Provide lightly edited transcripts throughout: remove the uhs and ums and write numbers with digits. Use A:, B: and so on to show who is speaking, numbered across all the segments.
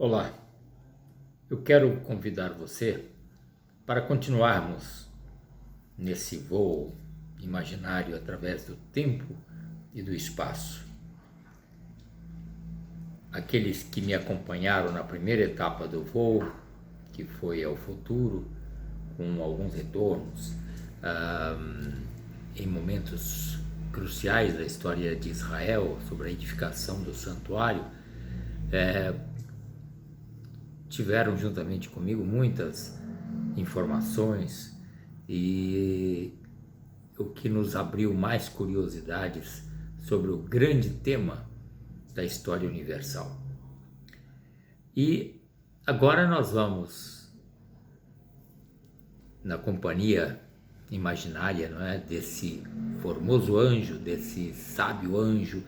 A: Olá, eu quero convidar você para continuarmos nesse voo imaginário através do tempo e do espaço. Aqueles que me acompanharam na primeira etapa do voo, que foi ao futuro, com alguns retornos, em momentos cruciais da história de Israel, sobre a edificação do santuário, tiveram juntamente comigo muitas informações e o que nos abriu mais curiosidades sobre o grande tema da história universal. E agora nós vamos, na companhia imaginária, não é, desse formoso anjo, desse sábio anjo,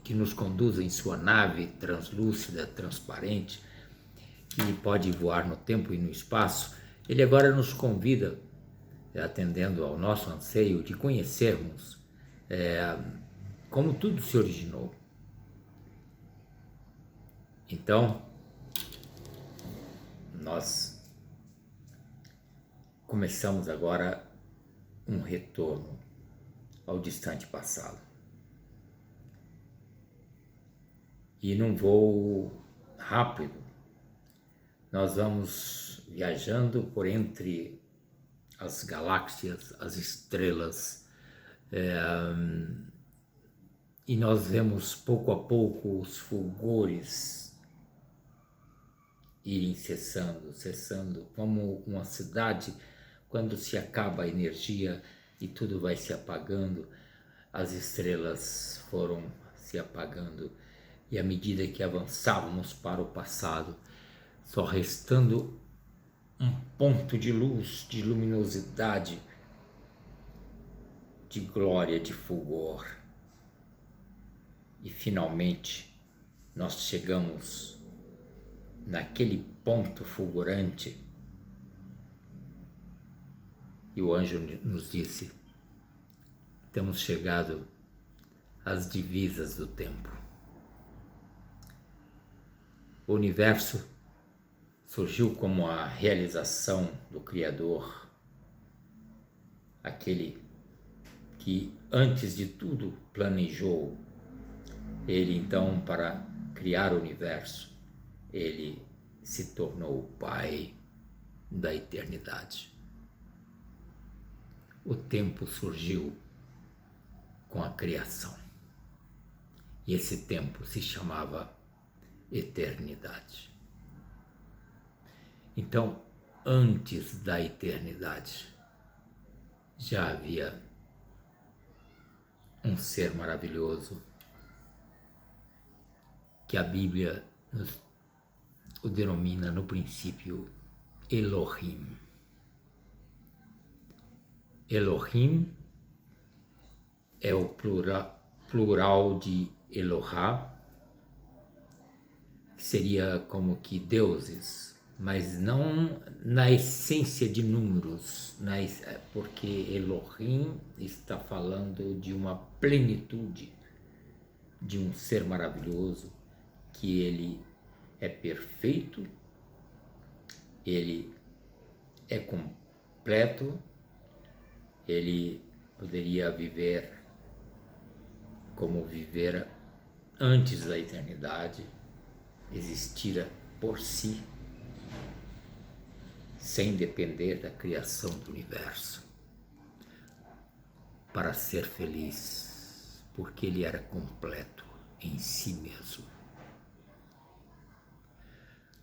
A: que nos conduz em sua nave translúcida, transparente, que pode voar no tempo e no espaço. Ele agora nos convida, atendendo ao nosso anseio de conhecermos como tudo se originou. Então, nós começamos agora um retorno ao distante passado. E num voo rápido, nós vamos viajando por entre as galáxias, as estrelas, e nós vemos pouco a pouco os fulgores irem cessando, como uma cidade, quando se acaba a energia e tudo vai se apagando, as estrelas foram se apagando, e à medida que avançávamos para o passado, só restando um ponto de luz, de luminosidade, de glória, de fulgor. E finalmente nós chegamos naquele ponto fulgurante e o anjo nos disse: temos chegado às divisas do tempo. O universo surgiu como a realização do Criador, aquele que antes de tudo planejou. Ele então, para criar o universo, ele se tornou o Pai da eternidade. O tempo surgiu com a criação, e esse tempo se chamava eternidade. Então, antes da eternidade, já havia um ser maravilhoso que a Bíblia o denomina no princípio Elohim. Elohim é o plural de Elohá, que seria como que deuses, mas não na essência de números, porque Elohim está falando de uma plenitude, de um ser maravilhoso, que ele é perfeito, ele é completo, ele poderia viver como vivera antes da eternidade, existira por si, sem depender da criação do universo, para ser feliz, porque ele era completo em si mesmo.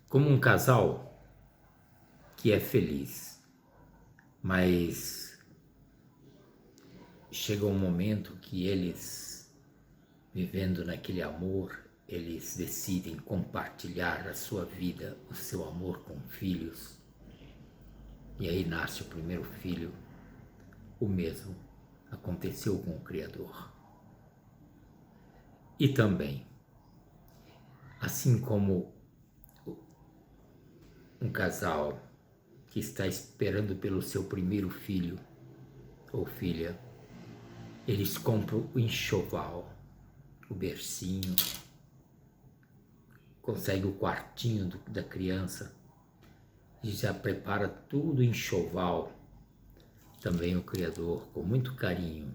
A: Como um casal que é feliz, mas chega um momento que eles, vivendo naquele amor, eles decidem compartilhar a sua vida, o seu amor com filhos. E aí nasce o primeiro filho. O mesmo aconteceu com o Criador. E também, assim como um casal que está esperando pelo seu primeiro filho ou filha, eles compram o enxoval, o bercinho, consegue o quartinho da criança e já prepara tudo em enxoval. Também o Criador, com muito carinho,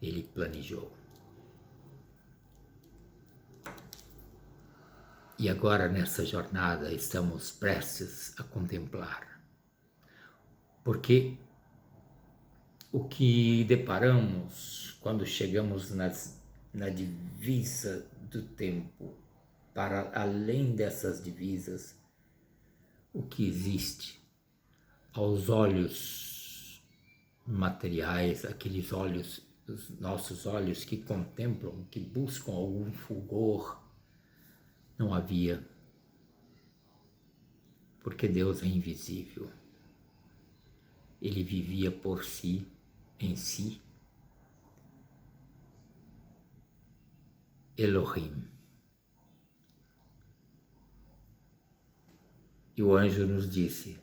A: ele planejou. E agora nessa jornada estamos prestes a contemplar. Porque o que deparamos quando chegamos na divisa do tempo, para além dessas divisas, o que existe aos olhos materiais, aqueles olhos, os nossos olhos que contemplam, que buscam algum fulgor, não havia, porque Deus é invisível. Ele vivia por si, em si. Elohim. E o anjo nos disse,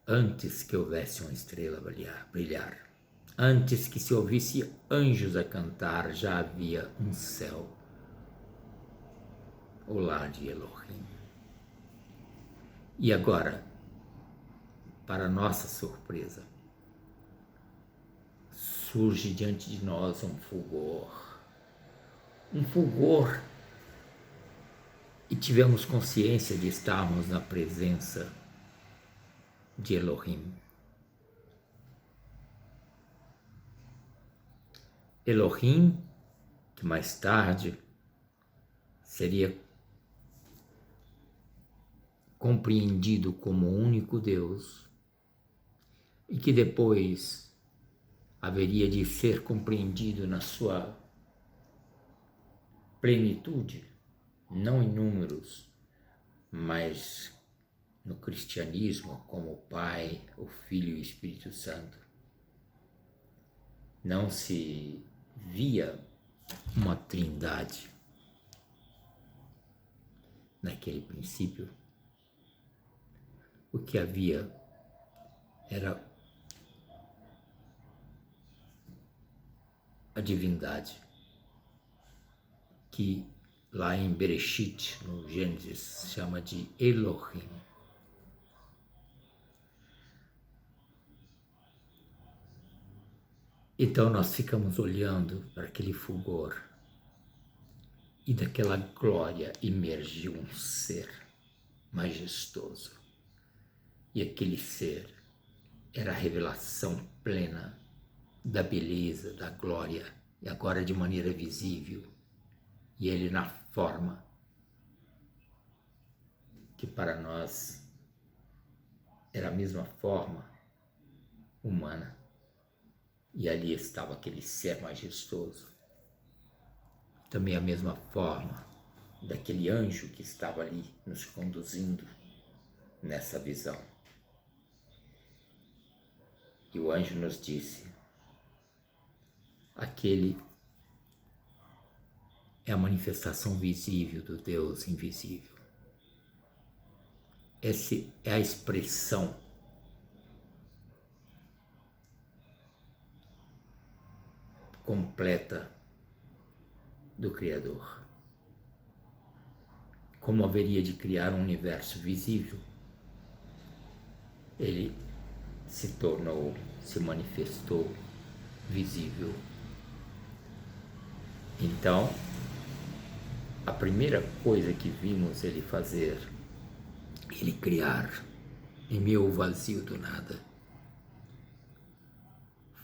A: antes que houvesse uma estrela brilhar, antes que se ouvisse anjos a cantar, já havia um céu, o lar de Elohim. E agora, para nossa surpresa, surge diante de nós um fulgor, e tivemos consciência de estarmos na presença de Elohim. Elohim, que mais tarde seria compreendido como o único Deus e que depois haveria de ser compreendido na sua plenitude, não em números, mas no cristianismo como o Pai, o Filho e o Espírito Santo. Não se via uma trindade naquele princípio. O que havia era a divindade, que lá em Bereshit, no Gênesis, se chama de Elohim. Então nós ficamos olhando para aquele fulgor e daquela glória emergiu um ser majestoso. E aquele ser era a revelação plena da beleza, da glória, e agora de maneira visível. E ele na forma que para nós era a mesma forma humana. E ali estava aquele ser majestoso. Também a mesma forma daquele anjo que estava ali nos conduzindo nessa visão. E o anjo nos disse, aquele é a manifestação visível do Deus invisível. Essa é a expressão completa do Criador. Como haveria de criar um universo visível, ele se manifestou visível. Então, a primeira coisa que vimos ele fazer, ele criar em meio ao vazio do nada,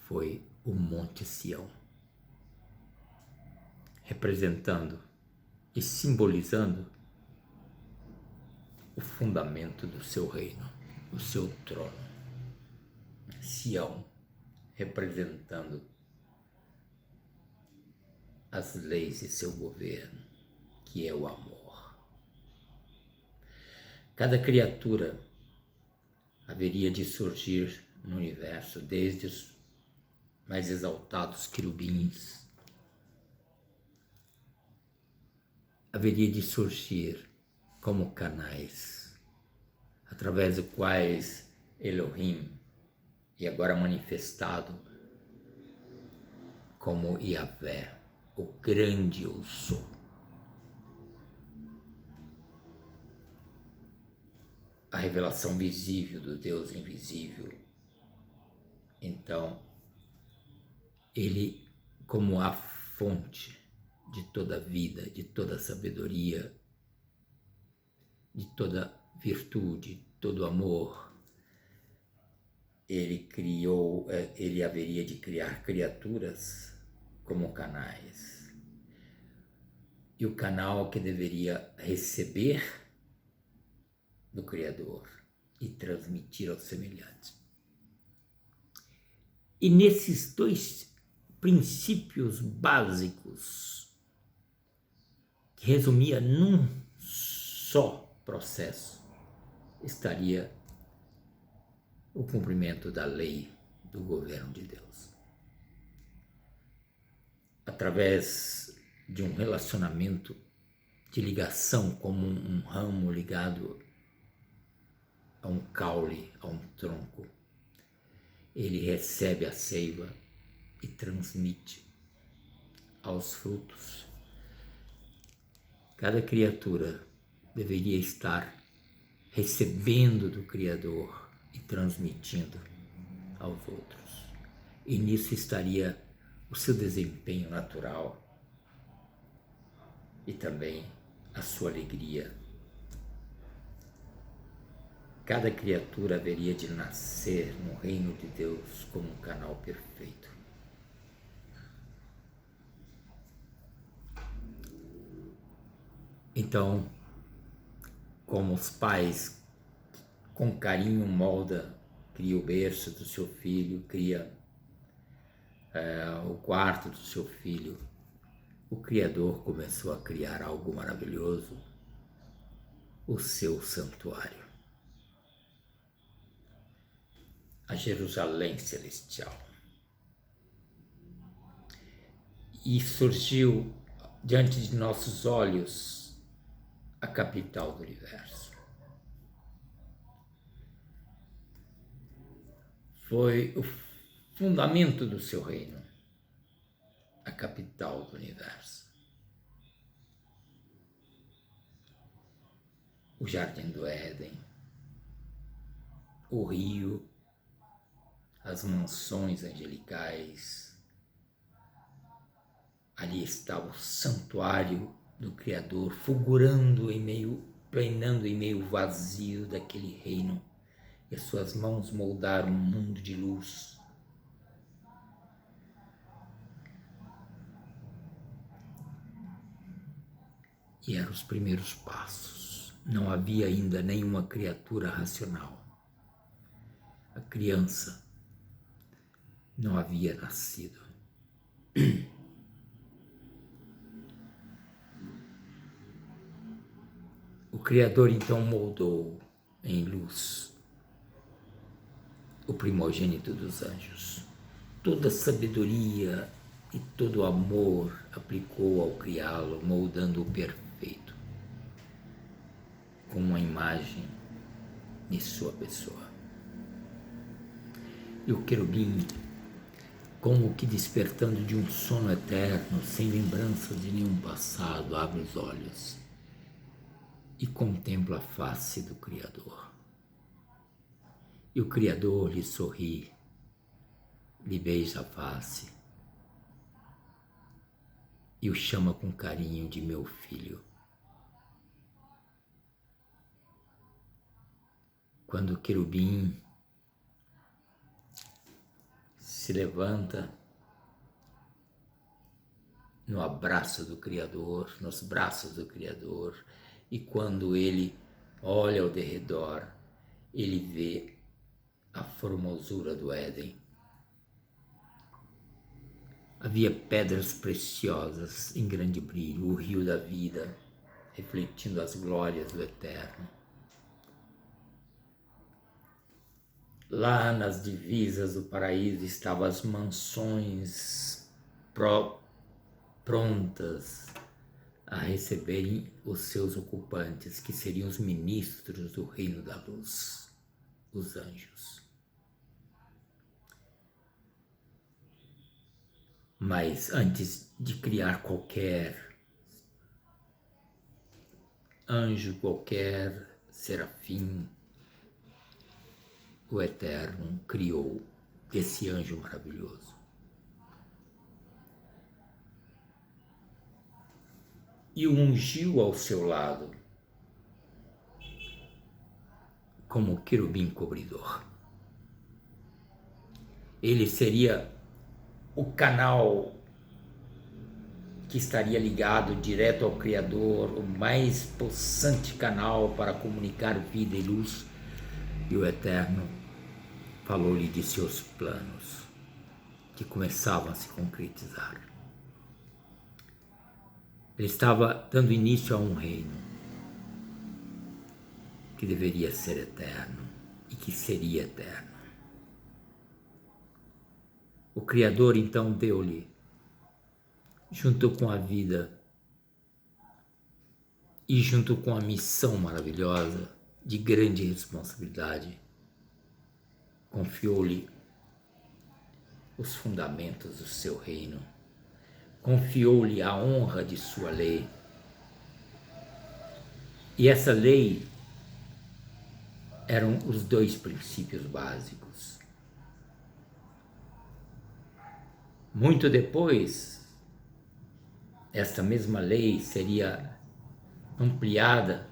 A: foi o Monte Sião, representando e simbolizando o fundamento do seu reino, o seu trono. Sião, representando as leis de seu governo, que é o amor. Cada criatura haveria de surgir no universo, desde os mais exaltados querubins, haveria de surgir como canais, através dos quais Elohim, e agora manifestado como Yahvé, o grande eu sou, a revelação visível do Deus invisível. Então, ele, como a fonte de toda a vida, de toda a sabedoria, de toda virtude, todo amor, ele haveria de criar criaturas como canais. E o canal que deveria receber do Criador e transmitir aos semelhantes. E nesses dois princípios básicos, que resumia num só processo, estaria o cumprimento da lei do governo de Deus. Através de um relacionamento de ligação, como um ramo ligado a um caule, a um tronco, ele recebe a seiva e transmite aos frutos. Cada criatura deveria estar recebendo do Criador e transmitindo aos outros. E nisso estaria o seu desempenho natural e também a sua alegria. Cada criatura haveria de nascer no reino de Deus como um canal perfeito. Então, como os pais com carinho cria o berço do seu filho, cria o quarto do seu filho, o Criador começou a criar algo maravilhoso, o seu santuário, a Jerusalém celestial. E surgiu diante de nossos olhos a capital do universo. Foi o fundamento do seu reino, a capital do universo. O Jardim do Éden, o rio, as mansões angelicais. Ali estava o santuário do Criador, planando em meio vazio daquele reino, e as suas mãos moldaram um mundo de luz. E eram os primeiros passos. Não havia ainda nenhuma criatura racional. A criança não havia nascido. O Criador então moldou em luz o primogênito dos anjos. Toda a sabedoria e todo o amor aplicou ao criá-lo, moldando-o perfeito, com uma imagem de sua pessoa. E o querubim, como que despertando de um sono eterno, sem lembrança de nenhum passado, abre os olhos e contempla a face do Criador. E o Criador lhe sorri, lhe beija a face e o chama com carinho de meu filho. Quando o querubim se levanta no abraço do Criador, nos braços do Criador, e quando ele olha ao derredor, ele vê a formosura do Éden. Havia pedras preciosas em grande brilho, o rio da vida, refletindo as glórias do Eterno. Lá nas divisas do paraíso estavam as mansões prontas a receberem os seus ocupantes, que seriam os ministros do reino da luz, os anjos. Mas antes de criar qualquer anjo, qualquer serafim, o Eterno criou esse anjo maravilhoso. E o ungiu ao seu lado como querubim cobridor. Ele seria o canal que estaria ligado direto ao Criador, o mais possante canal para comunicar vida e luz. E o Eterno falou-lhe de seus planos, que começavam a se concretizar. Ele estava dando início a um reino que deveria ser eterno e que seria eterno. O Criador então deu-lhe, junto com a vida e junto com a missão maravilhosa de grande responsabilidade, confiou-lhe os fundamentos do seu reino, confiou-lhe a honra de sua lei. E essa lei eram os 2 princípios básicos. Muito depois, esta mesma lei seria ampliada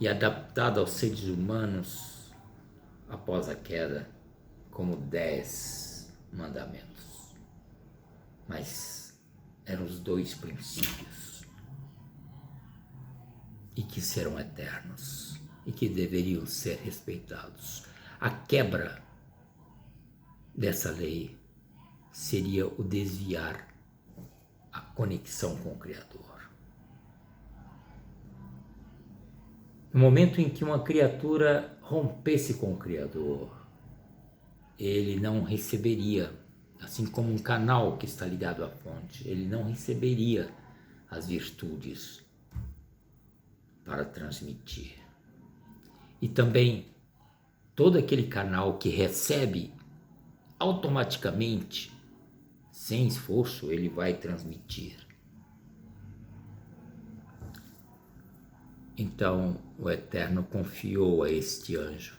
A: e adaptada aos seres humanos após a queda como 10 mandamentos. Mas eram os 2 princípios e que serão eternos e que deveriam ser respeitados. A quebra dessa lei seria o desviar a conexão com o Criador. No momento em que uma criatura rompesse com o Criador, ele não receberia, assim como um canal que está ligado à fonte, ele não receberia as virtudes para transmitir. E também todo aquele canal que recebe automaticamente, sem esforço, ele vai transmitir. Então o Eterno confiou a este anjo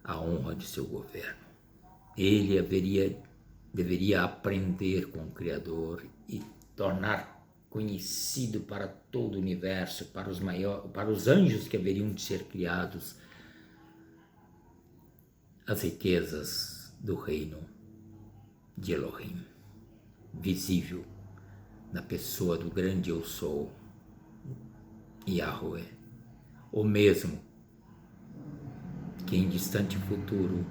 A: a honra de seu governo. Ele deveria aprender com o Criador e tornar conhecido para todo o universo, para os anjos que haveriam de ser criados, as riquezas do reino de Elohim, visível na pessoa do grande Eu Sou, Yahweh, o mesmo que em distante futuro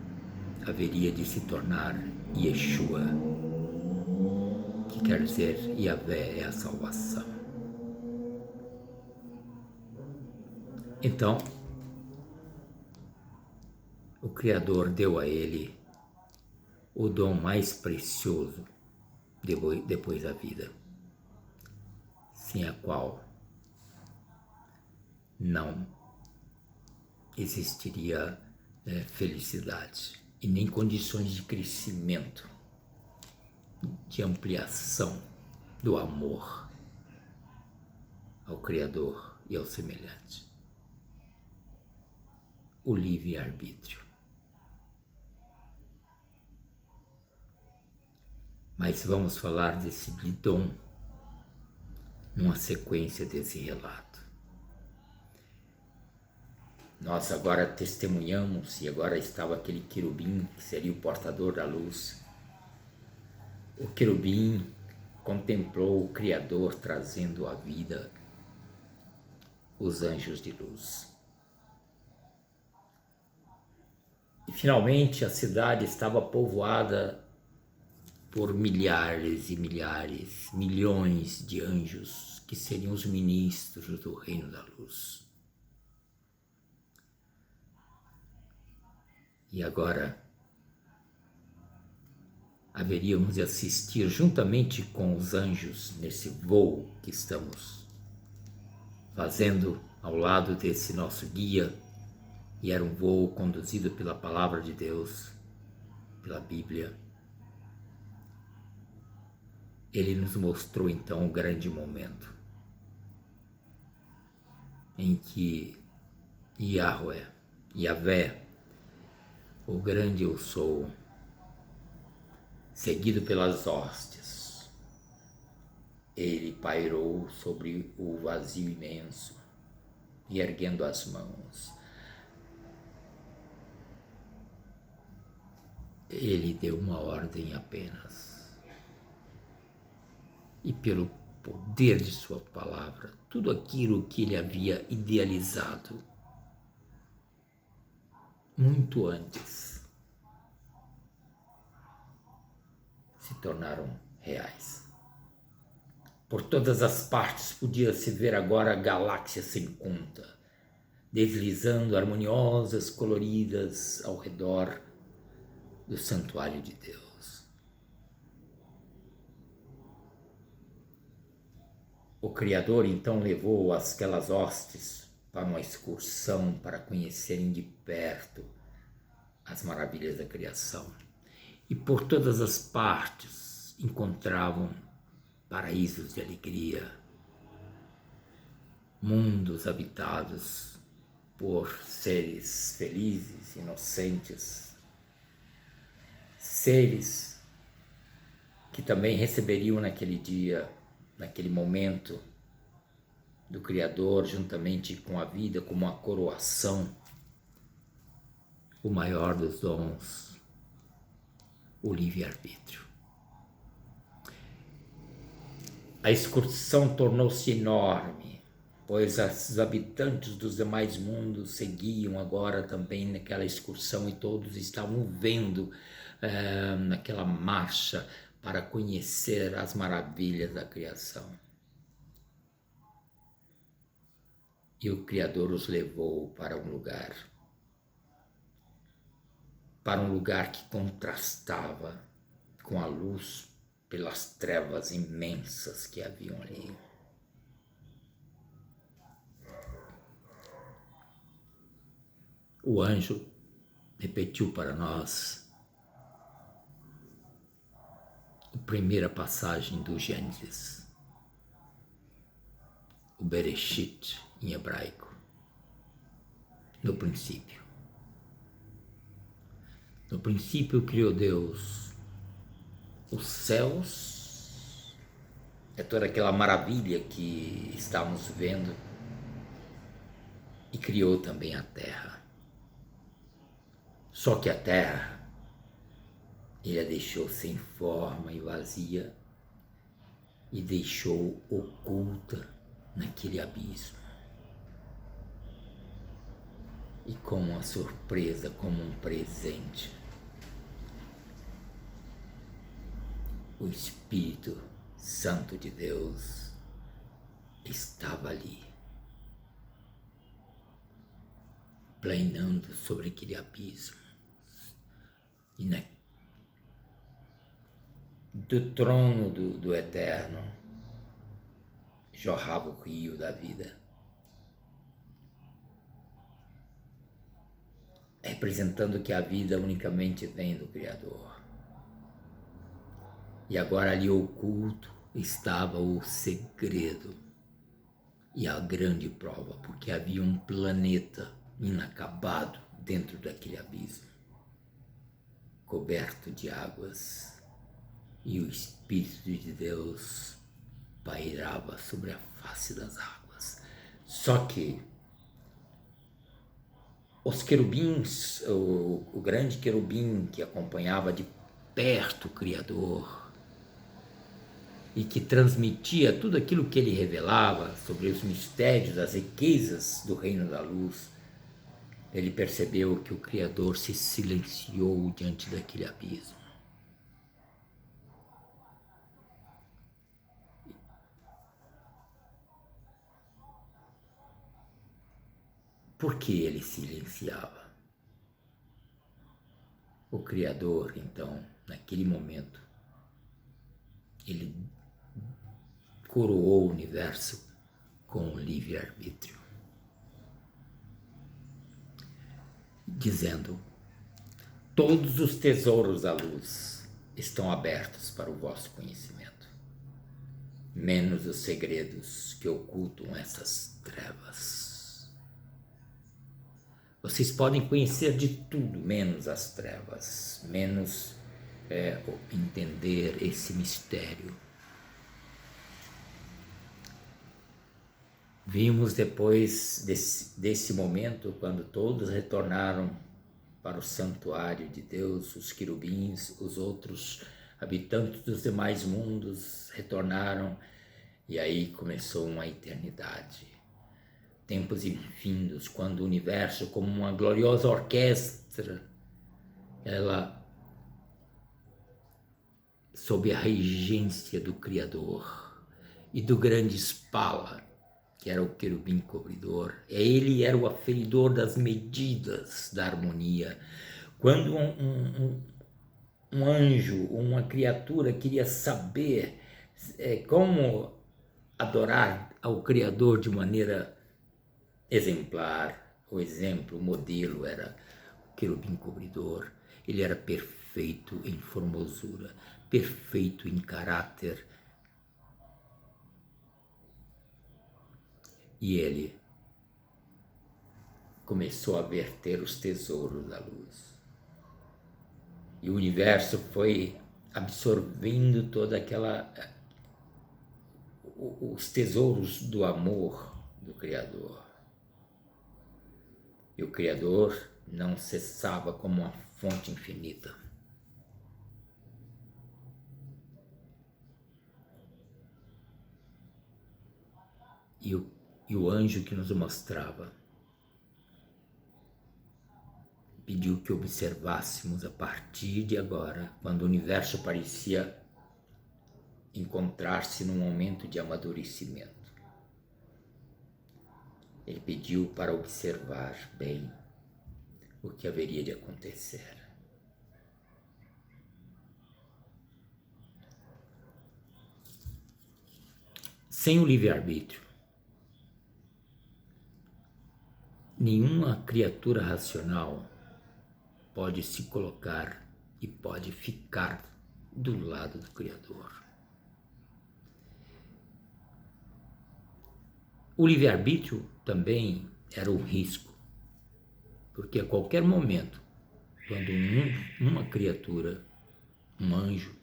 A: haveria de se tornar Yeshua, que quer dizer Yahvé é a salvação. Então, o Criador deu a ele o dom mais precioso depois da vida, sem a qual não existiria felicidade e nem condições de crescimento, de ampliação do amor ao Criador e ao semelhante. O livre-arbítrio. Mas vamos falar desse dom numa sequência desse relato. Nós agora testemunhamos, e agora estava aquele querubim que seria o portador da luz. O querubim contemplou o Criador trazendo à vida os anjos de luz. E finalmente a cidade estava povoada por milhares e milhares, milhões de anjos que seriam os ministros do reino da luz. E agora haveríamos de assistir juntamente com os anjos nesse voo que estamos fazendo ao lado desse nosso guia, e era um voo conduzido pela palavra de Deus, pela Bíblia. Ele nos mostrou então um grande momento em que Yahweh Yahvé, o grande eu sou, seguido pelas hostes, ele pairou sobre o vazio imenso e erguendo as mãos, ele deu uma ordem apenas. E pelo poder de sua palavra, tudo aquilo que ele havia idealizado muito antes se tornaram reais. Por todas as partes podia-se ver agora galáxias sem conta, deslizando harmoniosas, coloridas ao redor do santuário de Deus. O Criador então levou aquelas hostes para uma excursão para conhecerem de perto as maravilhas da criação. E por todas as partes encontravam paraísos de alegria, mundos habitados por seres felizes, inocentes, seres que também receberiam naquele dia, naquele momento do Criador, juntamente com a vida, como uma coroação, o maior dos dons, o livre-arbítrio. A excursão tornou-se enorme, pois os habitantes dos demais mundos seguiam agora também naquela excursão e todos estavam vendo naquela marcha para conhecer as maravilhas da criação. E o Criador os levou para um lugar que contrastava com a luz pelas trevas imensas que haviam ali. O anjo repetiu para nós a primeira passagem do Gênesis, o Bereshit em hebraico, no princípio. No princípio criou Deus os céus, é toda aquela maravilha que estamos vendo, e criou também a terra. Só que a terra, ele a deixou sem forma e vazia, e deixou oculta naquele abismo. E como uma surpresa, como um presente, o Espírito Santo de Deus estava ali, planando sobre aquele abismo. E do trono do Eterno jorrava o rio da vida, representando que a vida unicamente vem do Criador. E agora ali oculto estava o segredo e a grande prova, porque havia um planeta inacabado dentro daquele abismo, coberto de águas, e o Espírito de Deus pairava sobre a face das águas. Só que os querubins, o grande querubim que acompanhava de perto o Criador e que transmitia tudo aquilo que ele revelava sobre os mistérios, as riquezas do reino da luz, ele percebeu que o Criador se silenciou diante daquele abismo. Por que ele silenciava? O Criador, então, naquele momento, ele coroou o universo com o livre-arbítrio, dizendo: todos os tesouros da luz estão abertos para o vosso conhecimento, menos os segredos que ocultam essas trevas. Vocês podem conhecer de tudo, menos as trevas, menos entender esse mistério. Vimos depois desse momento, quando todos retornaram para o santuário de Deus, os querubins, os outros habitantes dos demais mundos retornaram, e aí começou uma eternidade. Tempos infindos, quando o universo, como uma gloriosa orquestra, ela, sob a regência do Criador e do grande Spala, que era o querubim cobridor, ele era o aferidor das medidas da harmonia. Quando um anjo, uma criatura queria saber como adorar ao Criador de maneira exemplar, o exemplo, o modelo era o querubim cobridor. Ele era perfeito em formosura, perfeito em caráter. E ele começou a verter os tesouros da luz. E o universo foi absorvendo toda aquela os tesouros do amor do Criador. E o Criador não cessava como uma fonte infinita. E o anjo que nos mostrava pediu que observássemos a partir de agora, quando o universo parecia encontrar-se num momento de amadurecimento. Ele pediu para observar bem o que haveria de acontecer. Sem o livre-arbítrio, nenhuma criatura racional pode se colocar e pode ficar do lado do Criador. O livre-arbítrio também era um risco, porque a qualquer momento, quando uma criatura, um anjo,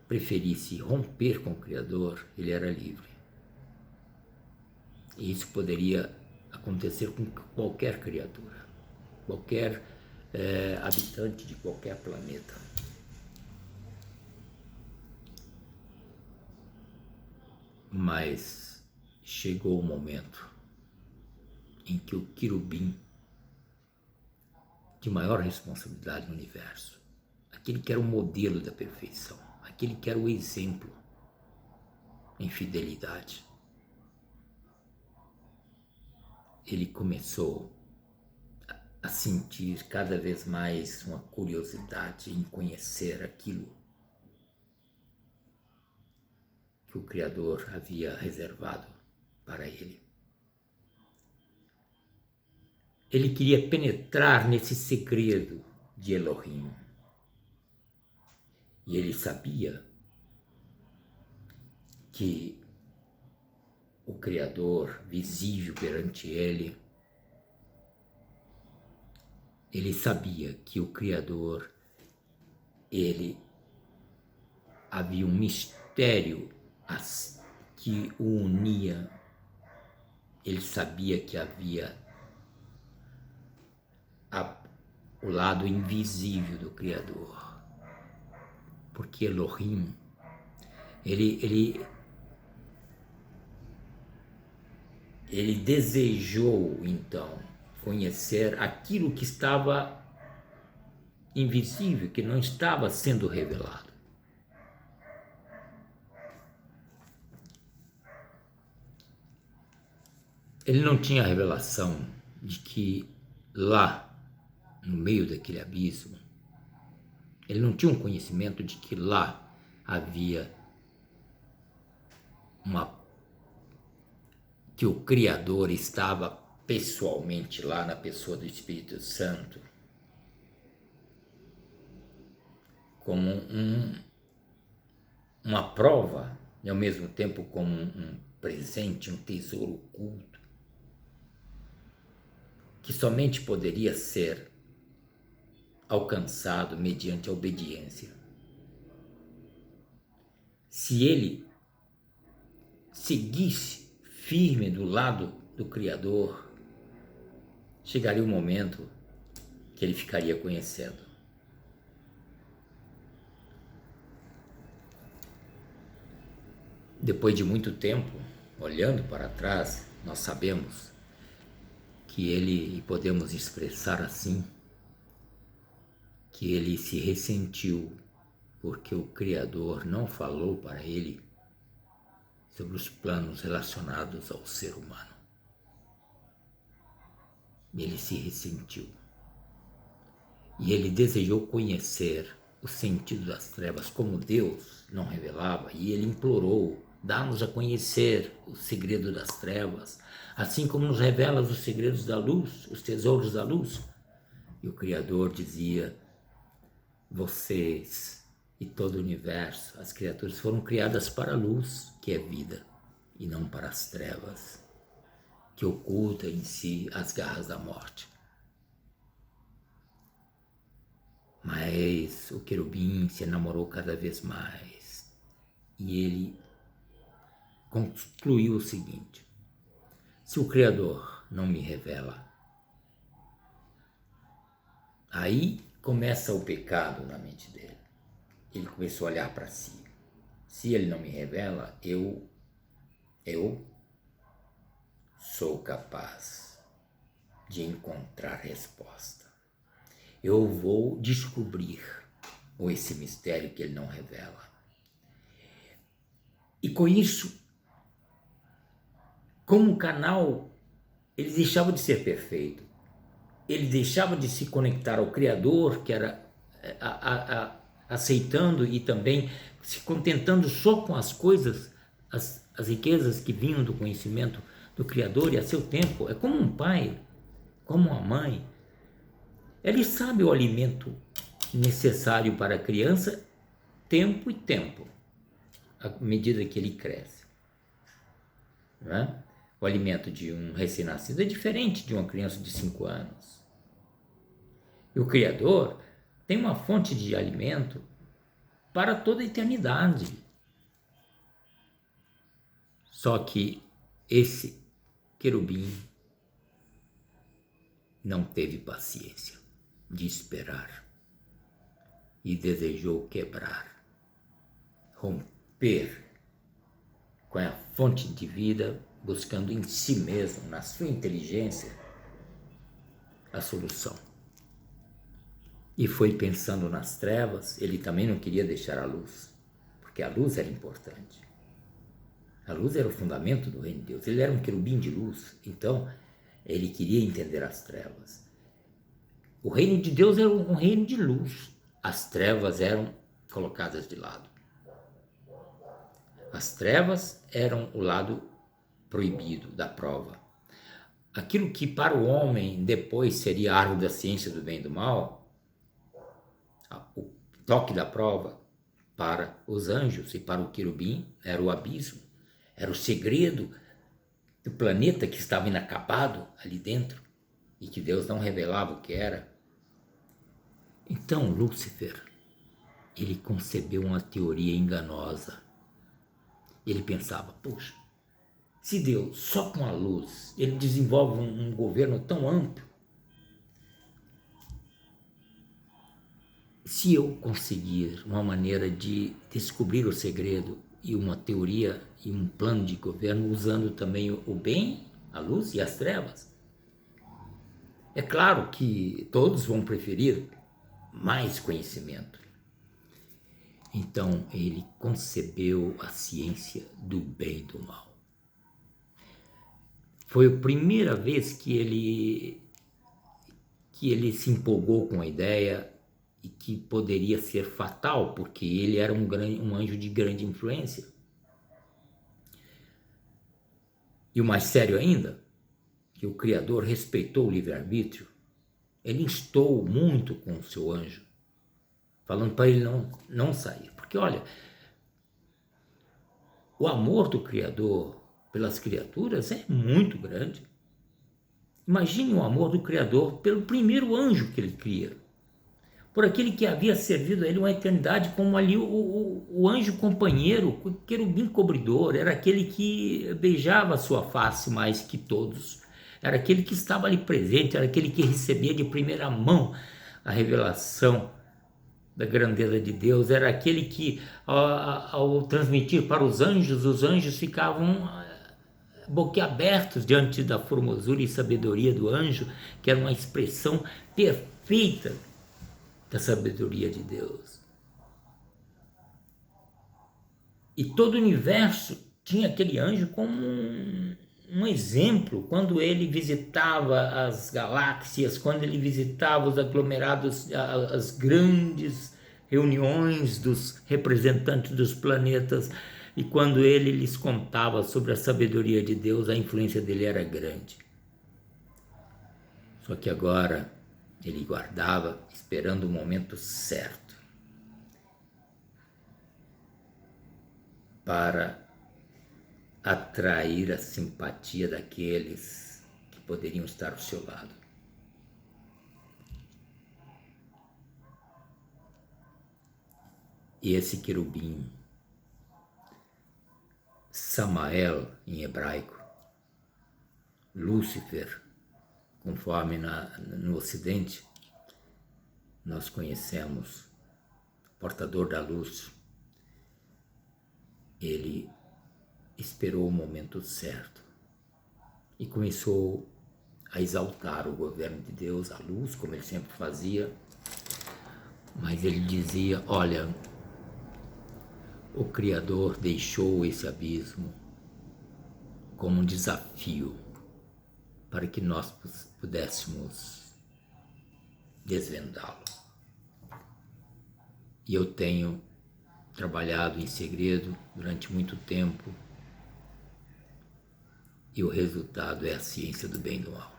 A: preferisse romper com o Criador, ele era livre. E isso poderia acontecer com qualquer criatura, qualquer habitante de qualquer planeta. Mas chegou o momento em que o querubim de maior responsabilidade no universo, aquele que era o modelo da perfeição, aquele que era o exemplo em fidelidade, ele começou a sentir cada vez mais uma curiosidade em conhecer aquilo que o Criador havia reservado para ele. Ele queria penetrar nesse segredo de Elohim. E ele sabia que o Criador, visível perante ele sabia que o Criador, ele havia um mistério que o unia. Ele sabia que havia o lado invisível do Criador, porque Elohim, ele desejou então conhecer aquilo que estava invisível, que não estava sendo revelado. Ele não tinha a revelação de que lá, no meio daquele abismo, ele não tinha um conhecimento de que lá havia que o Criador estava pessoalmente lá na pessoa do Espírito Santo, como uma prova e ao mesmo tempo como um presente, um tesouro oculto. que somente poderia ser alcançado mediante a obediência. Se ele seguisse firme do lado do Criador, chegaria o momento que ele ficaria conhecendo. Depois de muito tempo, olhando para trás, nós sabemos que ele, e podemos expressar assim, que ele se ressentiu porque o Criador não falou para ele sobre os planos relacionados ao ser humano. Ele se ressentiu. E ele desejou conhecer o sentido das trevas como Deus não revelava, e ele implorou: dá-nos a conhecer o segredo das trevas, assim como nos revelas os segredos da luz, os tesouros da luz. E o Criador dizia: vocês e todo o universo, as criaturas foram criadas para a luz, que é vida, e não para as trevas, que oculta em si as garras da morte. Mas o querubim se enamorou cada vez mais, e ele concluiu o seguinte: se o Criador não me revela, aí começa o pecado na mente dele. Ele começou a olhar para si. Se ele não me revela, eu sou capaz de encontrar resposta. Eu vou descobrir esse mistério que ele não revela. E com isso, como canal, ele deixava de ser perfeito. Ele deixava de se conectar ao Criador, que era aceitando e também se contentando só com as coisas, as riquezas que vinham do conhecimento do Criador e a seu tempo. É como um pai, como uma mãe. Ele sabe o alimento necessário para a criança, tempo e tempo, à medida que ele cresce. Não é? O alimento de um recém-nascido é diferente de uma criança de 5 anos. E o Criador tem uma fonte de alimento para toda a eternidade. Só que esse querubim não teve paciência de esperar e desejou quebrar, romper com a fonte de vida, buscando em si mesmo, na sua inteligência, a solução. E foi pensando nas trevas. Ele também não queria deixar a luz, porque a luz era importante. A luz era o fundamento do reino de Deus. Ele era um querubim de luz, então ele queria entender as trevas. O reino de Deus era um reino de luz. As trevas eram colocadas de lado. As trevas eram o lado proibido da prova. Aquilo que para o homem depois seria a árvore da ciência do bem e do mal, o toque da prova, para os anjos e para o querubim era o abismo, era o segredo do planeta que estava inacabado ali dentro e que Deus não revelava o que era. Então Lúcifer, ele concebeu uma teoria enganosa. Ele pensava: poxa, se Deus só com a luz ele desenvolve um governo tão amplo, se eu conseguir uma maneira de descobrir o segredo e uma teoria e um plano de governo usando também o bem, a luz e as trevas, é claro que todos vão preferir mais conhecimento. Então ele concebeu a ciência do bem e do mal. Foi a primeira vez que ele se empolgou com a ideia e que poderia ser fatal, porque ele era um anjo de grande influência. E o mais sério ainda, que o Criador respeitou o livre-arbítrio. Ele instou muito com o seu anjo, falando para ele não sair. Porque, olha, o amor do Criador pelas criaturas é muito grande. Imagine o amor do Criador pelo primeiro anjo que ele cria, por aquele que havia servido a ele uma eternidade, como ali o anjo companheiro, o querubim cobridor, era aquele que beijava a sua face mais que todos, era aquele que estava ali presente, era aquele que recebia de primeira mão a revelação da grandeza de Deus, era aquele que ao transmitir para os anjos ficavam boquiabertos diante da formosura e sabedoria do anjo, que era uma expressão perfeita da sabedoria de Deus. E todo o universo tinha aquele anjo como um exemplo quando ele visitava as galáxias, quando ele visitava os aglomerados, as grandes reuniões dos representantes dos planetas, e quando ele lhes contava sobre a sabedoria de Deus, a influência dele era grande. Só que agora ele guardava, esperando o momento certo para atrair a simpatia daqueles que poderiam estar ao seu lado. E esse querubim, Samael em hebraico, Lúcifer, conforme no Ocidente nós conhecemos, portador da luz, ele esperou o momento certo e começou a exaltar o governo de Deus, a luz, como ele sempre fazia, mas ele dizia: olha, o Criador deixou esse abismo como um desafio para que nós pudéssemos desvendá-lo. E eu tenho trabalhado em segredo durante muito tempo, e o resultado é a ciência do bem e do mal,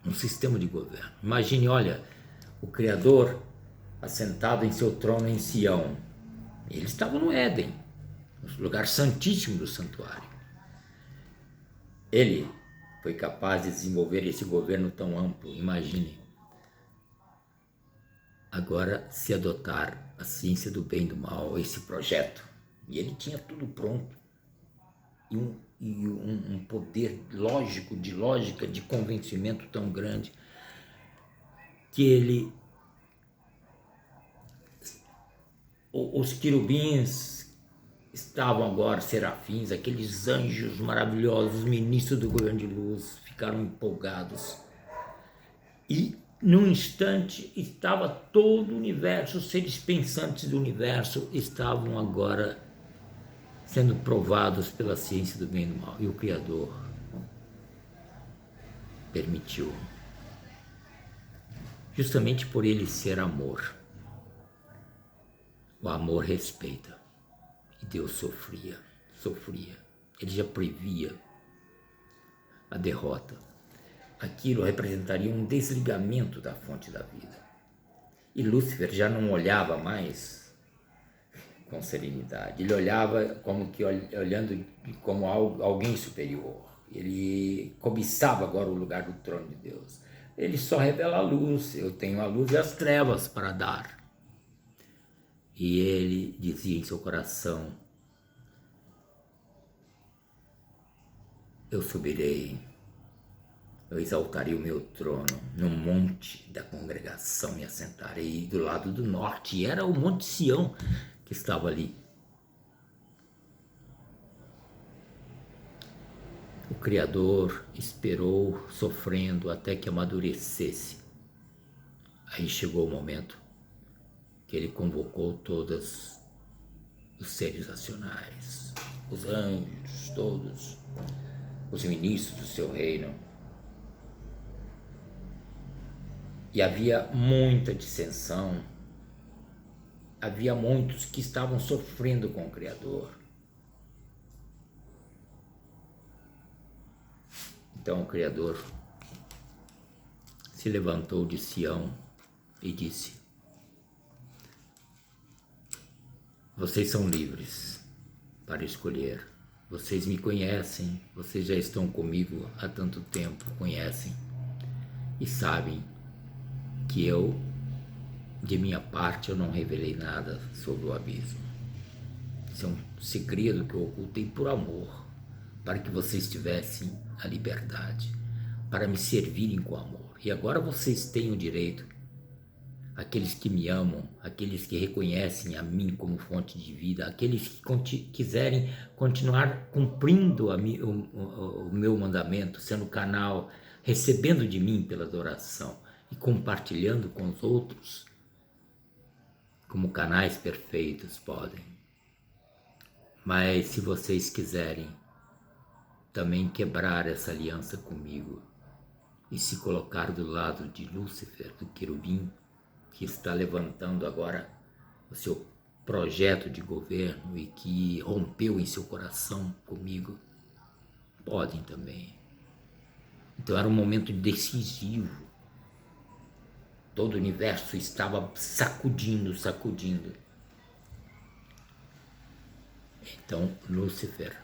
A: um sistema de governo. Imagine, olha, o Criador assentado em seu trono em Sião. Ele estava no Éden, no lugar santíssimo do santuário. Ele foi capaz de desenvolver esse governo tão amplo. Imagine agora se adotar a ciência do bem e do mal, esse projeto. E ele tinha tudo pronto. E um poder lógico, de lógica, de convencimento tão grande, que ele... Os querubins estavam agora, serafins, aqueles anjos maravilhosos, ministros do governo de luz, ficaram empolgados. E, num instante, estava todo o universo, os seres pensantes do universo estavam agora sendo provados pela ciência do bem e do mal. E o Criador permitiu, justamente por ele ser amor. O amor respeita. E Deus sofria. Ele já previa a derrota. Aquilo representaria um desligamento da fonte da vida. E Lúcifer já não olhava mais com serenidade. Ele olhava como que olhando como alguém superior. Ele cobiçava agora o lugar do trono de Deus. Ele só revela a luz. Eu tenho a luz e as trevas para dar. E ele dizia em seu coração: eu subirei, eu exaltarei o meu trono no monte da congregação, me assentarei do lado do norte. E era o Monte Sião que estava ali. O Criador esperou, sofrendo, até que amadurecesse. Aí chegou o momento que ele convocou todos os seres racionais, os anjos, todos, os ministros do seu reino. E havia muita dissensão, havia muitos que estavam sofrendo com o Criador. Então o Criador se levantou de Sião e disse: vocês são livres para escolher. Vocês me conhecem, vocês já estão comigo há tanto tempo, conhecem. e sabem que eu, de minha parte, eu não revelei nada sobre o abismo. Isso é um segredo que eu ocultei por amor, para que vocês tivessem a liberdade, para me servirem com amor. E agora vocês têm o direito, aqueles que me amam, aqueles que reconhecem a mim como fonte de vida, aqueles que quiserem continuar cumprindo o meu mandamento, sendo canal, recebendo de mim pela adoração e compartilhando com os outros, como canais perfeitos podem. Mas se vocês quiserem também quebrar essa aliança comigo e se colocar do lado de Lúcifer, do querubim, que está levantando agora o seu projeto de governo e que rompeu em seu coração comigo, podem também. Então era um momento decisivo. Todo o universo estava sacudindo. Então Lúcifer,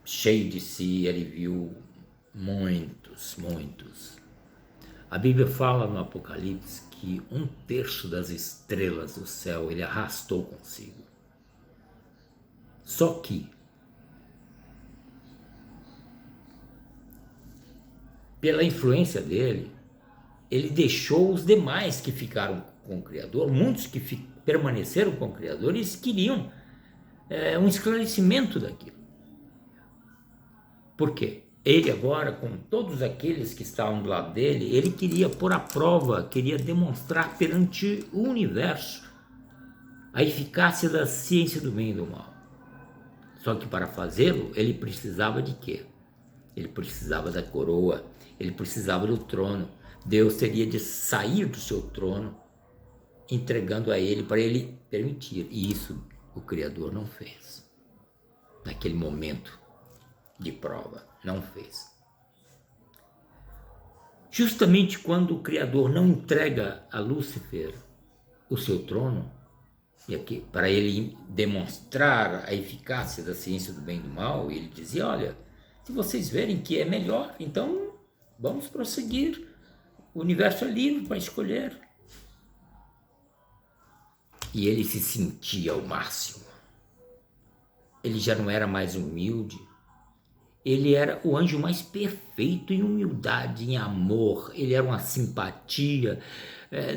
A: cheio de si, ele viu muitos. A Bíblia fala no Apocalipse que 1/3 das estrelas do céu ele arrastou consigo. Só que, pela influência dele, ele deixou os demais que ficaram com o Criador, muitos que permaneceram com o Criador, eles queriam um esclarecimento daquilo. Por quê? Ele agora, com todos aqueles que estavam do lado dele, ele queria pôr à prova, queria demonstrar perante o universo a eficácia da ciência do bem e do mal. Só que para fazê-lo, ele precisava de quê? Ele precisava da coroa, ele precisava do trono. Deus teria de sair do seu trono, entregando a ele para ele permitir. E isso o Criador não fez. Naquele momento de prova, não fez. Justamente quando o Criador não entrega a Lúcifer o seu trono, e aqui, para ele demonstrar a eficácia da ciência do bem e do mal, ele dizia, olha, se vocês verem que é melhor, então vamos prosseguir. O universo é livre para escolher. E ele se sentia ao máximo. Ele já não era mais humilde. Ele era o anjo mais perfeito em humildade, em amor. Ele era uma simpatia.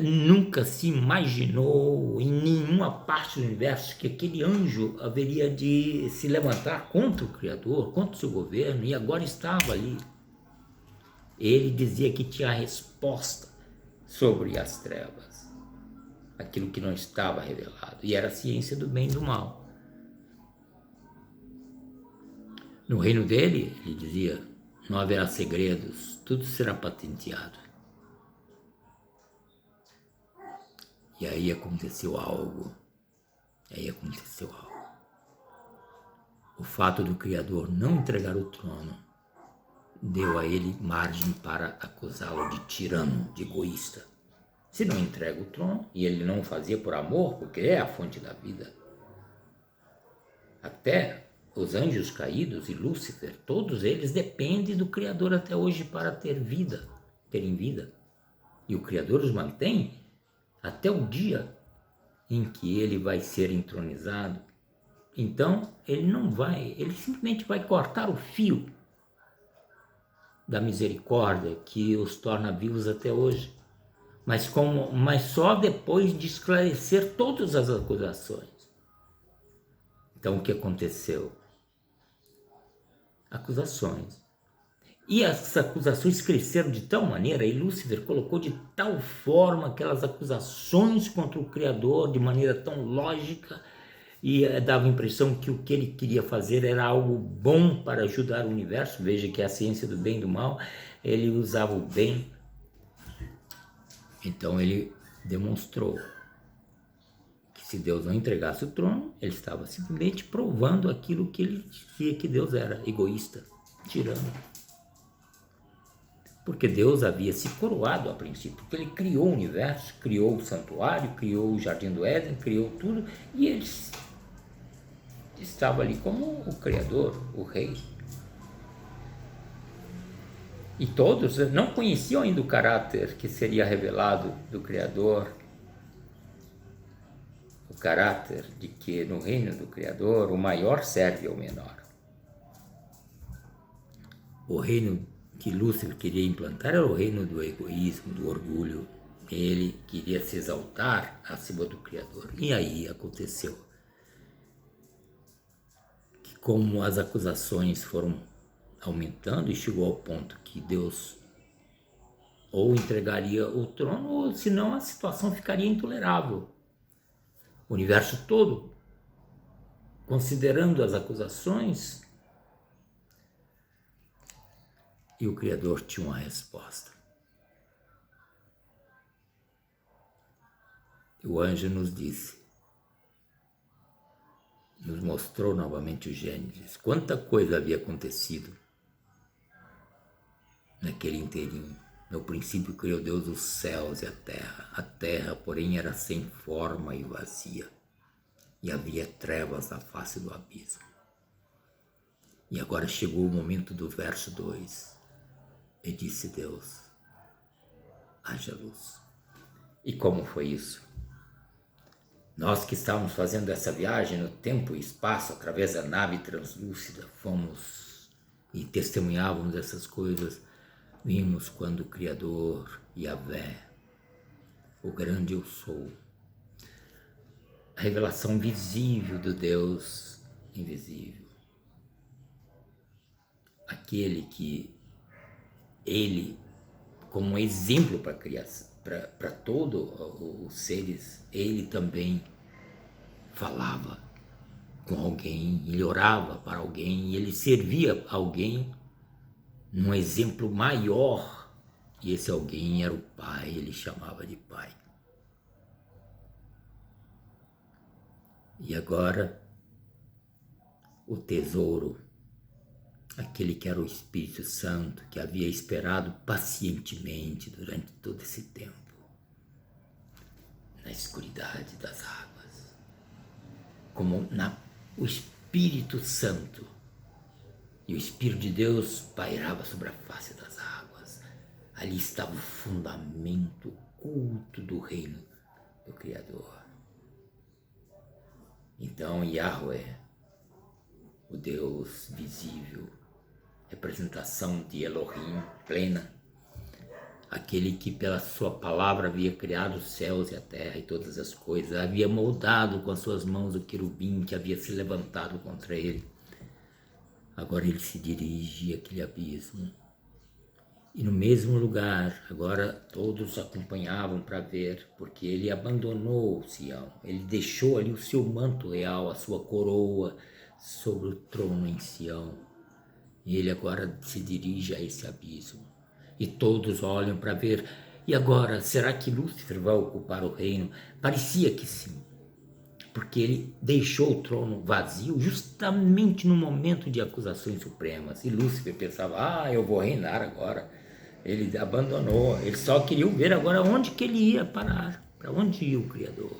A: Nunca se imaginou em nenhuma parte do universo que aquele anjo haveria de se levantar contra o Criador, contra o seu governo, e agora estava ali. Ele dizia que tinha a resposta sobre as trevas, aquilo que não estava revelado, e era a ciência do bem e do mal. No reino dele, ele dizia, não haverá segredos, tudo será patenteado. E aí aconteceu algo. O fato do Criador não entregar o trono deu a ele margem para acusá-lo de tirano, de egoísta. Se não entrega o trono, e ele não fazia por amor, porque é a fonte da vida. Até os anjos caídos e Lúcifer, todos eles dependem do Criador até hoje para terem vida. E o Criador os mantém até o dia em que ele vai ser entronizado. Então, ele simplesmente vai cortar o fio da misericórdia que os torna vivos até hoje, mas só depois de esclarecer todas as acusações. Então o que aconteceu? Acusações. E as acusações cresceram de tal maneira, e Lúcifer colocou de tal forma aquelas acusações contra o Criador de maneira tão lógica, e dava a impressão que o que ele queria fazer era algo bom para ajudar o universo. Veja que a ciência do bem e do mal, ele usava o bem. Então ele demonstrou que se Deus não entregasse o trono, ele estava simplesmente provando aquilo que ele dizia que Deus era, egoísta, tirano. Porque Deus havia se coroado a princípio, porque ele criou o universo, criou o santuário, criou o jardim do Éden, criou tudo, e ele estava ali como o Criador, o Rei. E todos não conheciam ainda o caráter que seria revelado do Criador, o caráter de que no reino do Criador o maior serve ao menor. O reino que Lúcifer queria implantar era o reino do egoísmo, do orgulho. Ele queria se exaltar acima do Criador. E aí aconteceu que, como as acusações foram aumentando, e chegou ao ponto que Deus ou entregaria o trono, ou senão a situação ficaria intolerável. O universo todo, considerando as acusações, e o Criador tinha uma resposta. O anjo nos disse, nos mostrou novamente o Gênesis, quanta coisa havia acontecido naquele inteirinho. No princípio criou Deus os céus e a terra, porém, era sem forma e vazia, e havia trevas na face do abismo. E agora chegou o momento do verso 2, e disse Deus, haja luz. E como foi isso? Nós que estávamos fazendo essa viagem no tempo e espaço, através da nave translúcida, fomos e testemunhávamos essas coisas, vimos quando o Criador, Yahvé, o grande Eu Sou, a revelação visível do Deus invisível, aquele que ele, como um exemplo para a criação, para todos os seres, ele também falava com alguém, ele orava para alguém, ele servia alguém num exemplo maior, e esse alguém era o Pai, ele chamava de Pai. E agora, o tesouro, aquele que era o Espírito Santo, que havia esperado pacientemente durante todo esse tempo, na escuridade das águas, como o Espírito Santo, e o Espírito de Deus pairava sobre a face das águas. Ali estava o fundamento oculto do reino do Criador. Então, Yahweh, o Deus visível, representação de Elohim plena, aquele que pela sua palavra havia criado os céus e a terra e todas as coisas, havia moldado com as suas mãos o querubim que havia se levantado contra ele. Agora ele se dirige àquele abismo. E no mesmo lugar, agora todos acompanhavam para ver, porque ele abandonou Sião, ele deixou ali o seu manto real, a sua coroa sobre o trono em Sião. E ele agora se dirige a esse abismo. E todos olham para ver, e agora, será que Lúcifer vai ocupar o reino? Parecia que sim, porque ele deixou o trono vazio justamente no momento de acusações supremas. E Lúcifer pensava, eu vou reinar agora. Ele abandonou, ele só queria ver agora onde que ele ia parar, para onde ia o Criador.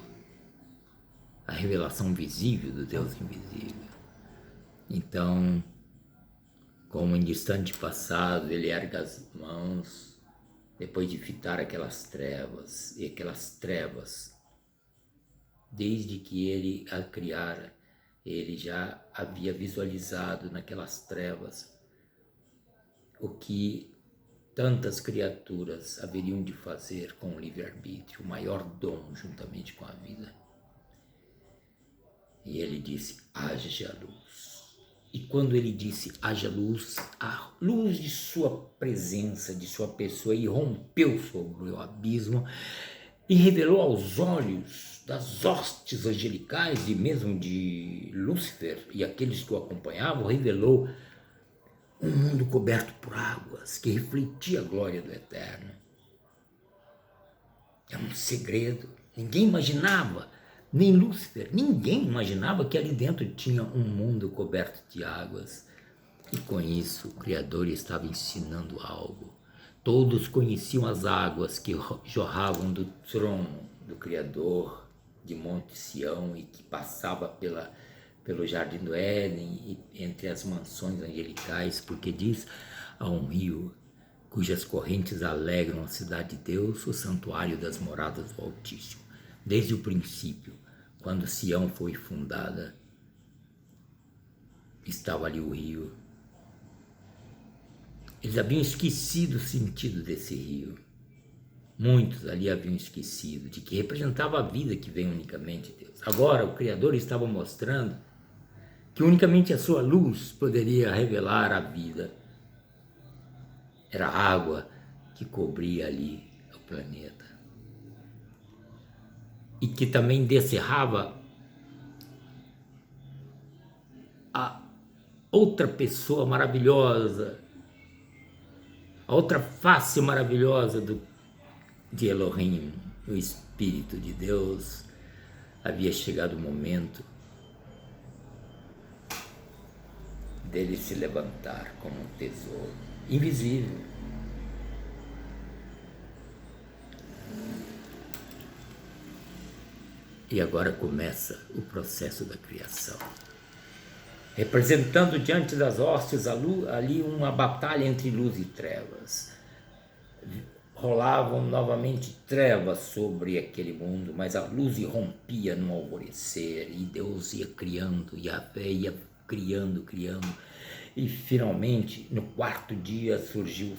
A: A revelação visível do Deus invisível. Então, como em distante passado, ele ergue as mãos, depois de fitar aquelas trevas, e aquelas trevas, desde que ele a criara, ele já havia visualizado naquelas trevas o que tantas criaturas haveriam de fazer com o livre-arbítrio, o maior dom juntamente com a vida. E ele disse, haja luz. E quando ele disse, haja luz, a luz de sua presença, de sua pessoa, irrompeu sobre o abismo e revelou aos olhos das hostes angelicais e mesmo de Lúcifer e aqueles que o acompanhavam, revelou um mundo coberto por águas que refletia a glória do Eterno. É um segredo, ninguém imaginava, nem Lúcifer, ninguém imaginava que ali dentro tinha um mundo coberto de águas. E com isso o Criador estava ensinando algo. Todos conheciam as águas que jorravam do trono do Criador de Monte Sião e que passava pelo Jardim do Éden e entre as mansões angelicais, porque diz, há um rio cujas correntes alegram a cidade de Deus, o santuário das moradas do Altíssimo. Desde o princípio, quando Sião foi fundada, estava ali o rio. Eles haviam esquecido o sentido desse rio. Muitos ali haviam esquecido de que representava a vida que vem unicamente de Deus. Agora o Criador estava mostrando que unicamente a sua luz poderia revelar a vida. Era a água que cobria ali o planeta. E que também descerrava a outra pessoa maravilhosa, a outra face maravilhosa de Elohim, o Espírito de Deus. Havia chegado o momento dele se levantar como um tesouro invisível. E agora começa o processo da criação, representando diante das hostes ali uma batalha entre luz e trevas. Rolavam novamente trevas sobre aquele mundo, mas a luz irrompia no alvorecer e Deus ia criando, Yahvé ia criando, e finalmente no quarto dia surgiu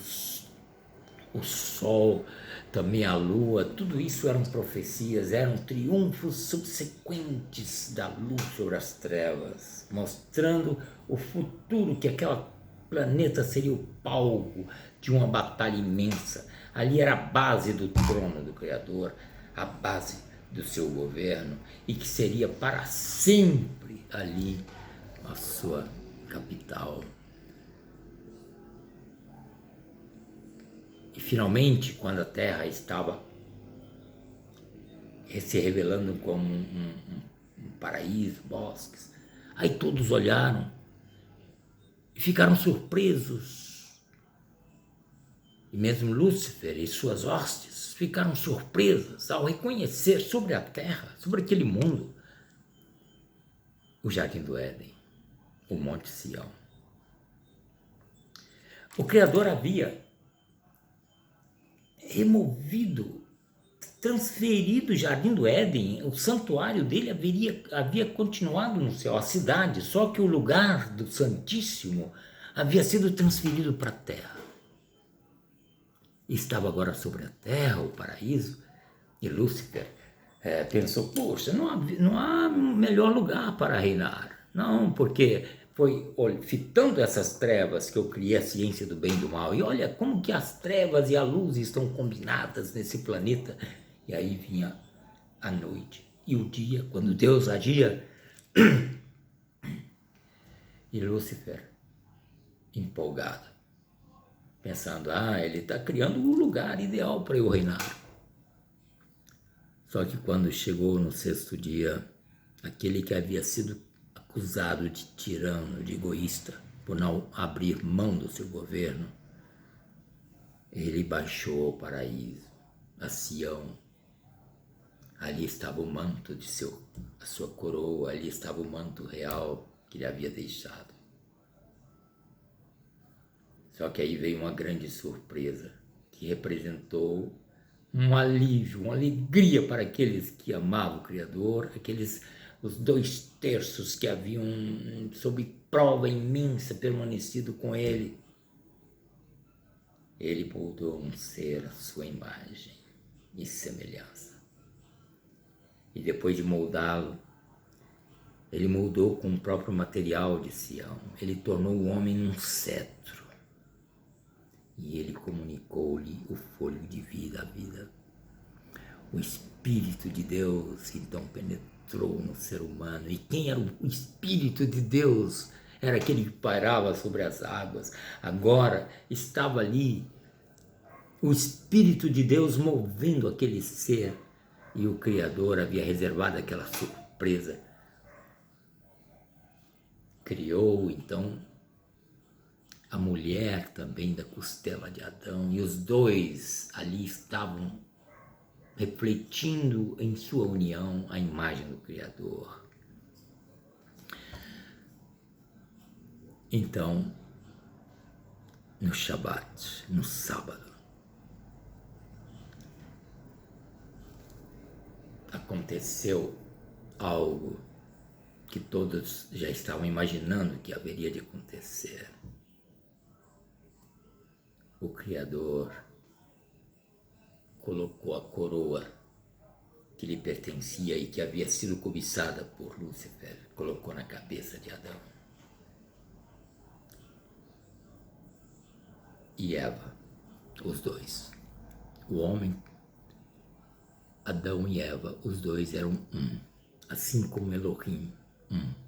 A: o sol, também a lua. Tudo isso eram profecias, eram triunfos subsequentes da luz sobre as trevas, mostrando o futuro, que aquele planeta seria o palco de uma batalha imensa. Ali era a base do trono do Criador, a base do seu governo, e que seria para sempre ali a sua capital. E finalmente, quando a Terra estava se revelando como um paraíso, bosques, aí todos olharam e ficaram surpresos. E mesmo Lúcifer e suas hostes ficaram surpresas ao reconhecer sobre a Terra, sobre aquele mundo, o Jardim do Éden, o Monte Sião. O Criador havia removido, transferido o Jardim do Éden, o santuário dele havia continuado no céu, a cidade, só que o lugar do Santíssimo havia sido transferido para a terra. Estava agora sobre a terra, o paraíso, e Lúcifer pensou, poxa, não há melhor lugar para reinar. Não, porque foi fitando essas trevas que eu criei a ciência do bem e do mal. E olha como que as trevas e a luz estão combinadas nesse planeta. E aí vinha a noite e o dia, quando Deus agia. E Lúcifer, empolgado, pensando, ele está criando um lugar ideal para eu reinar. Só que quando chegou no sexto dia, aquele que havia sido acusado de tirano, de egoísta, por não abrir mão do seu governo, ele baixou ao paraíso, a Sião. Ali estava o manto a sua coroa, ali estava o manto real que ele havia deixado. Só que aí veio uma grande surpresa, que representou um alívio, uma alegria para aqueles que amavam o Criador, os 2/3 que haviam, sob prova imensa, permanecido com ele. Ele moldou um ser à sua imagem e semelhança. E depois de moldá-lo, ele moldou com o próprio material de Sião. Ele tornou o homem um cetro. E ele comunicou-lhe o fôlego de vida, a vida. O Espírito de Deus então penetrou no ser humano. E quem era o Espírito de Deus? Era aquele que pairava sobre as águas. Agora estava ali o Espírito de Deus movendo aquele ser. E o Criador havia reservado aquela surpresa. Criou então a mulher também da costela de Adão, e os dois ali estavam refletindo em sua união a imagem do Criador. Então, no Shabat, no sábado. Aconteceu algo que todos já estavam imaginando que haveria de acontecer. O Criador colocou a coroa que lhe pertencia e que havia sido cobiçada por Lúcifer, colocou na cabeça de Adão. E Eva, os dois. O homem, Adão e Eva, os dois eram um, assim como Elohim, um.